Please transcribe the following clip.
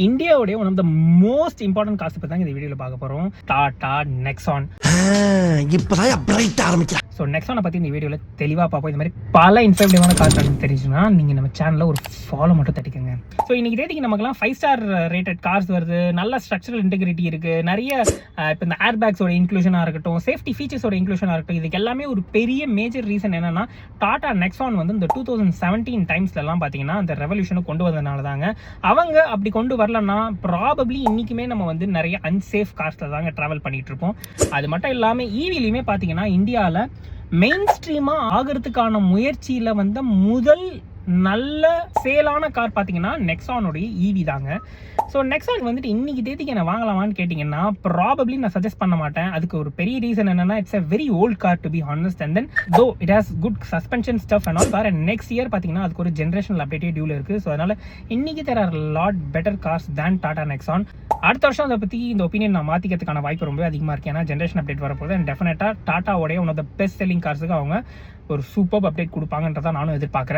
இந்தியாவுடைய one of the most important காசு பற்றி தான் இந்த வீடியோவில் பார்க்க போகிறோம். டாடா நெக்ஸான். இப்போதான் பிரைட் ஆரம்பிக்கலாம். ஸோ நெக்ஸானை பற்றி இந்த வீடியோவில் தெளிவாக பார்ப்போம். இந்த மாதிரி பல இன்ஃபர்மேட்டிவான கார் தெரிஞ்சுன்னா நீங்கள் நம்ம சேனலில் ஒரு ஃபாலோ மட்டும் தட்டிக்கோங்க. ஸோ இன்றைக்கி தேதிக்கு நமக்குலாம் 5 ஸ்டார் ரேட்டட் கார்ஸ் வருது. நல்ல ஸ்ட்ரக்சரல் இன்டெகிரிட்டி இருக்குது. நிறைய இப்போ இந்த ஏர் பேக்ஸோட இன்க்ளூஷனாக இருக்கட்டும், சேஃப்டி ஃபீச்சர்ஸோட இன்க்ளூஷனாக இருக்கட்டும், இதுக்கு எல்லாமே ஒரு பெரிய மேஜர் ரீசன் என்னன்னா டாடா நெக்ஸான் வந்து இந்த 2017 டைம்ஸ்லாம் பார்த்தீங்கன்னா அந்த ரெவல்யூஷனை கொண்டு வந்ததுனால தாங்க. அவங்க அப்படி கொண்டு வரலன்னா ப்ராபப்ளி இன்றைக்குமே நம்ம வந்து நிறைய அன்சேஃப் கார்ஸில் தாங்க ட்ராவல் பண்ணிகிட்டு இருப்போம். அது மட்டும் இல்லாமல் ஈவிலையுமே பார்த்தீங்கன்னா இந்தியாவில் மெயின் ஸ்ட்ரீமாக ஆகிறதுக்கான முயற்சியில் வந்த முதல் நல்ல சேலான கார் பார்த்தீங்கன்னா நெக்ஸானுடைய ஈவி தாங்க. ஸோ நெக்ஸான் வந்துட்டு இன்னைக்கு தேதிக்கு என்ன வாங்கலாமான்னு கேட்டிங்கன்னா ப்ராபப்ளி நான் சஜஸ்ட் பண்ண மாட்டேன். அதுக்கு ஒரு பெரிய ரீசன் என்னன்னா it's a very old car to be honest, and then though it has good suspension stuff and all, and next year பார்த்தீங்கன்னா அதுக்கு ஒரு ஜென்ரேஷனல் அப்டேட்டே டியூல இருக்குது. ஸோ அதனால இன்னைக்கு there are lot better cars than Tata Nexon. அடுத்த வருஷம் அதை பற்றி இந்த ஒப்பீனியன் நான் மாற்றிக்கிறதுக்கான வாய்ப்பு ரொம்ப அதிகமாக இருக்குது. ஏன்னா ஜென்ரேஷன் அப்டேட் வரப்போகுது. அண்ட் டெஃபினட்டாக டாட்டாவோடைய one of the best selling கார்ஸுக்கு அவங்க ஒரு சூப்பர் அப்டேட் கொடுப்பாங்கன்றதான் நானும் எதிர்பார்க்குறேன்.